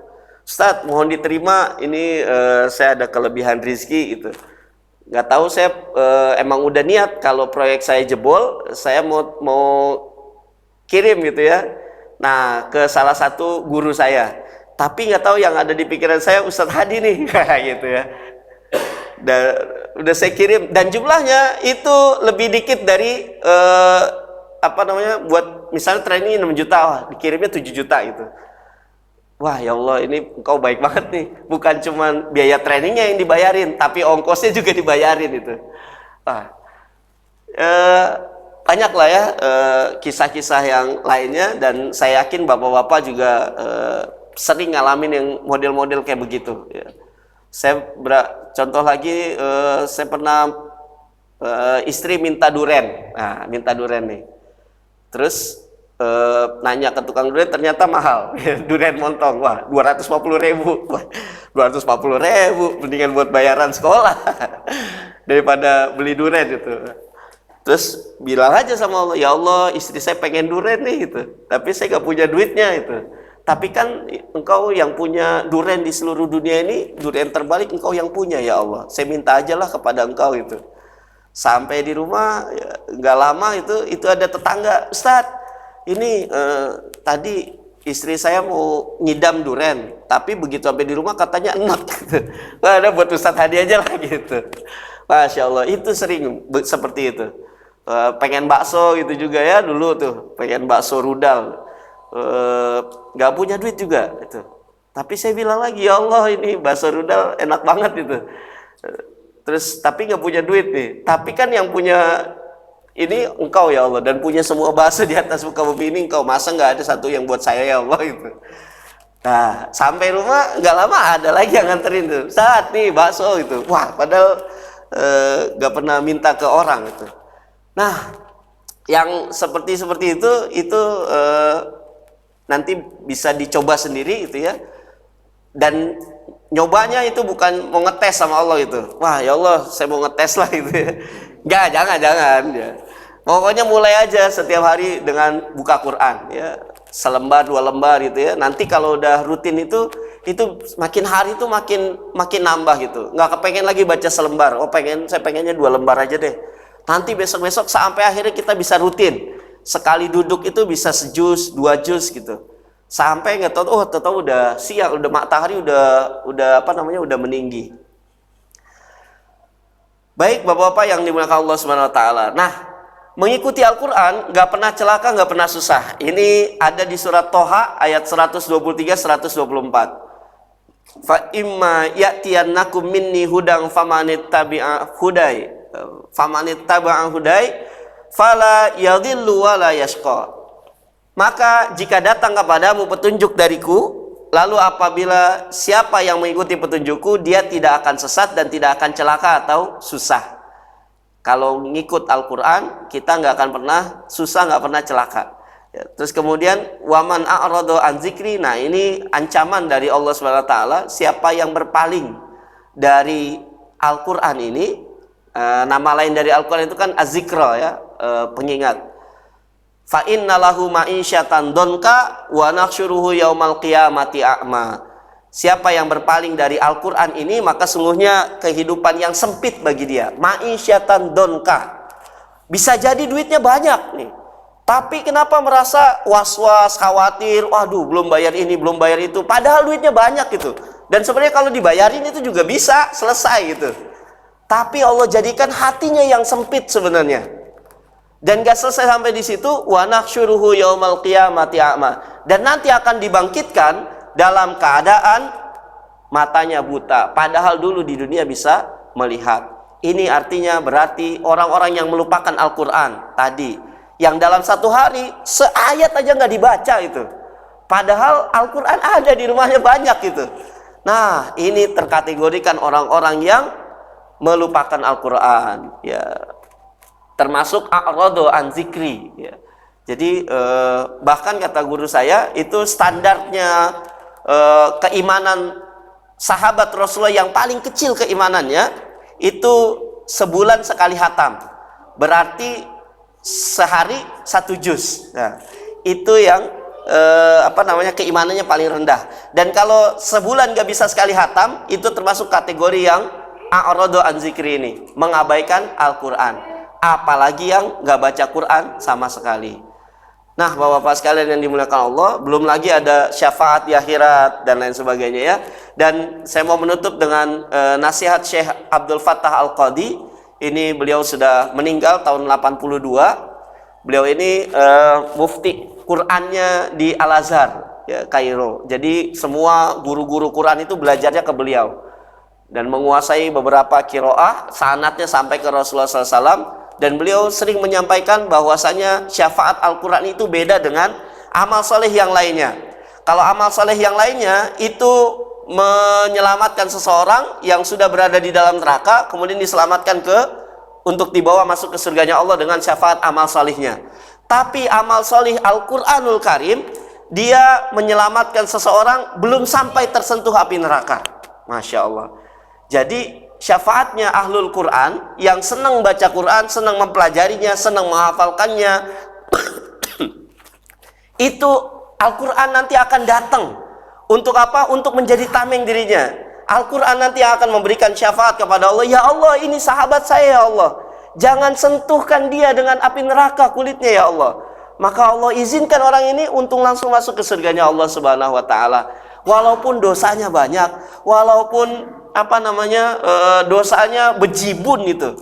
Ustadz mohon diterima, ini saya ada kelebihan rizki itu. Nggak tahu saya emang udah niat kalau proyek saya jebol, saya mau kirim gitu ya. Nah ke salah satu guru saya, tapi nggak tahu yang ada di pikiran saya Ustadz Hadi nih gitu ya. Dan udah saya kirim dan jumlahnya itu lebih dikit dari buat misalnya training 6 juta, wah dikirimnya 7 juta gitu. Wah ya Allah ini Engkau baik banget nih, bukan cuma biaya trainingnya yang dibayarin, tapi ongkosnya juga dibayarin itu. Wah, banyak lah ya kisah-kisah yang lainnya, dan saya yakin bapak-bapak juga sering ngalamin yang model-model kayak begitu ya. Saya contoh lagi, saya pernah istri minta duren, minta duren nih. Terus nanya ke tukang durian, ternyata mahal. Durian montong, wah 240.000. 240.000 mendingan buat bayaran sekolah daripada beli durian itu. Terus bilang aja sama Allah, ya Allah istri saya pengen durian nih gitu, tapi saya gak punya duitnya itu. Tapi kan Engkau yang punya durian di seluruh dunia ini, durian terbalik Engkau yang punya ya Allah. Saya minta aja lah kepada Engkau itu. Sampai di rumah ya, nggak lama itu ada tetangga, Ustadz ini tadi istri saya mau ngidam duren, tapi begitu sampai di rumah katanya enak gitu. Wah, ada buat Ustadz Hadi aja lah gitu. Masya Allah, itu sering seperti itu. Pengen bakso gitu juga ya dulu tuh, pengen bakso rudal. Nggak punya duit juga itu. Tapi saya bilang lagi, ya Allah ini bakso rudal enak banget itu. Terus tapi nggak punya duit nih. Tapi kan yang punya ini engkau ya Allah, dan punya semua bakso di atas muka bumi ini engkau, masa nggak ada satu yang buat saya ya Allah itu. Nah sampai rumah nggak lama ada lagi yang nganterin tuh, saat nih bakso itu. Wah padahal nggak pernah minta ke orang itu. Nah yang seperti itu nanti bisa dicoba sendiri itu ya. Dan nyobanya itu bukan mau ngetes sama Allah itu. Wah ya Allah saya mau ngetes lah gitu ya. Jangan ya. Pokoknya mulai aja setiap hari dengan buka Quran ya. Selembar, 2 lembar gitu ya. Nanti kalau udah rutin itu makin hari itu makin nambah gitu. Nggak kepengen lagi baca selembar. Saya pengennya 2 lembar aja deh. Nanti besok-besok sampai akhirnya kita bisa rutin. Sekali duduk itu bisa sejuz, 2 juz gitu. Sampai nggak tahu udah siang, udah matahari udah meninggi. Baik Bapak-bapak yang dimuliakan Allah Subhanahu wa taala. Nah, mengikuti Al-Qur'an nggak pernah celaka, nggak pernah susah. Ini ada di surat Toha ayat 123 124. Fa imma ya'tiyannakum minni hudang famanittabi'a hudai fala yadhillu wala yashqa. Maka jika datang kepadamu petunjuk dariku, lalu apabila siapa yang mengikuti petunjukku, dia tidak akan sesat dan tidak akan celaka atau susah. Kalau ngikut Al-Quran, kita nggak akan pernah susah, nggak pernah celaka. Ya, terus kemudian waman a'rado an zikri. Nah ini ancaman dari Allah SWT. Siapa yang berpaling dari Al-Quran ini, nama lain dari Al-Quran itu kan az-zikra ya, pengingat. Fa inna lahu ma'isyatan donka wa nahsyuruhu yaumal qiyamati a'ma. Siapa yang berpaling dari Al-Qur'an ini, maka sungguhnya kehidupan yang sempit bagi dia. Ma'isyatan donka. Bisa jadi duitnya banyak nih. Tapi kenapa merasa was-was, khawatir, waduh belum bayar ini, belum bayar itu, padahal duitnya banyak gitu. Dan sebenarnya kalau dibayarin itu juga bisa selesai gitu. Tapi Allah jadikan hatinya yang sempit sebenarnya. Dan gak selesai sampai di situ, wa nahsyuruhu yaumal qiyamati a'ma. Dan nanti akan dibangkitkan dalam keadaan matanya buta, padahal dulu di dunia bisa melihat. Ini artinya berarti orang-orang yang melupakan Al-Qur'an tadi, yang dalam satu hari seayat aja nggak dibaca itu. Padahal Al-Qur'an ada di rumahnya banyak gitu. Nah, ini terkategorikan orang-orang yang melupakan Al-Qur'an ya. Termasuk a'rado an zikri ya. Jadi bahkan kata guru saya itu standarnya keimanan sahabat Rasulullah yang paling kecil keimanannya itu sebulan sekali hatam, berarti sehari 1 juz. Nah, itu yang keimanannya paling rendah. Dan kalau sebulan gak bisa sekali hatam, itu termasuk kategori yang a'rado an zikri ini, mengabaikan Al-Quran. Apalagi yang nggak baca Quran sama sekali. Nah, Bapak-bapak sekalian yang dimuliakan Allah, belum lagi ada syafaat di akhirat dan lain sebagainya ya. Dan saya mau menutup dengan nasihat Syekh Abdul Fattah Al-Qadi. Ini beliau sudah meninggal tahun 82. Beliau ini mufti Qurannya di Al-Azhar ya, Kairo. Jadi semua guru-guru Quran itu belajarnya ke beliau dan menguasai beberapa qiraah, sanadnya sampai ke Rasulullah SAW. Dan beliau sering menyampaikan bahwasanya syafaat Al-Quran itu beda dengan amal soleh yang lainnya. Kalau amal soleh yang lainnya itu menyelamatkan seseorang yang sudah berada di dalam neraka, kemudian diselamatkan untuk dibawa masuk ke surganya Allah dengan syafaat amal solehnya. Tapi amal soleh Al-Quranul Karim, dia menyelamatkan seseorang belum sampai tersentuh api neraka. Masya Allah. Jadi syafaatnya ahlul Quran yang senang baca Quran, senang mempelajarinya, senang menghafalkannya, itu Al-Quran nanti akan datang. Untuk apa? Untuk menjadi tameng dirinya. Al-Quran nanti akan memberikan syafaat kepada Allah. Ya Allah, ini sahabat saya ya Allah. Jangan sentuhkan dia dengan api neraka kulitnya ya Allah. maka Allah izinkan orang ini untung langsung masuk ke surganya Allah Subhanahu wa taala. Walaupun dosanya banyak, walaupun dosanya bejibun gitu.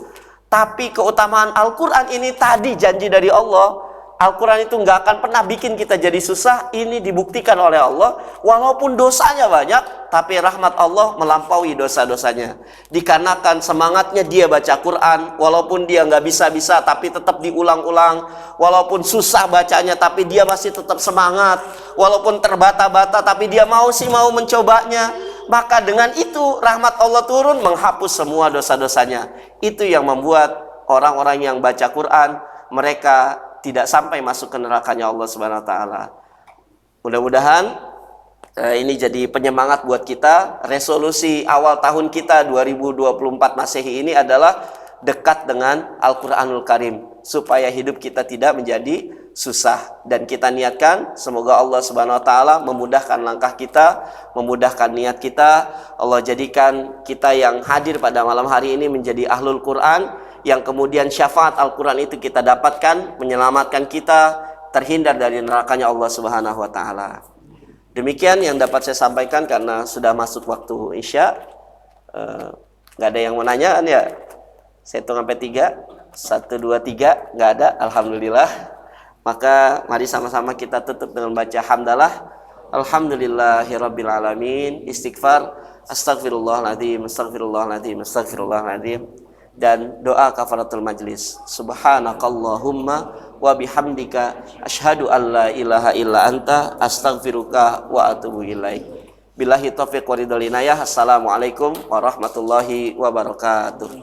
Tapi keutamaan Al-Qur'an ini tadi janji dari Allah. Al-Quran itu nggak akan pernah bikin kita jadi susah. Ini dibuktikan oleh Allah. Walaupun dosanya banyak, tapi rahmat Allah melampaui dosa-dosanya. Dikarenakan semangatnya dia baca Quran, walaupun dia nggak bisa-bisa, tapi tetap diulang-ulang. Walaupun susah bacanya, tapi dia masih tetap semangat. Walaupun terbata-bata, tapi dia mau mencobanya. Maka dengan itu rahmat Allah turun menghapus semua dosa-dosanya. Itu yang membuat orang-orang yang baca Quran, mereka tidak sampai masuk ke nerakanya Allah Subhanahu wa taala. Mudah-mudahan ini jadi penyemangat buat kita. Resolusi awal tahun kita 2024 Masehi ini adalah dekat dengan Al-Qur'anul Karim supaya hidup kita tidak menjadi susah, dan kita niatkan semoga Allah Subhanahu wa taala memudahkan langkah kita, memudahkan niat kita. Allah jadikan kita yang hadir pada malam hari ini menjadi ahlul Quran, yang kemudian syafaat Al-Quran itu kita dapatkan, menyelamatkan kita terhindar dari nerakanya Allah Subhanahu wa taala. Demikian yang dapat saya sampaikan karena sudah masuk waktu Isya. Nggak ada yang mau nanya kan ya? Saya hitung sampai 3. 1, 2, 3. Nggak ada, alhamdulillah. Maka mari sama-sama kita tutup dengan baca hamdalah. Alhamdulillahirabbil alamin. Istighfar, astagfirullahaladzim, astagfirullahaladzim, astagfirullahaladzim. Dan doa kafaratul majlis. Subhanakallahumma wa bihamdika asyhadu an la ilaha illa anta astaghfiruka wa atubu ilaik. Billahi taufiq wa ridal inayah. Assalamualaikum warahmatullahi wabarakatuh.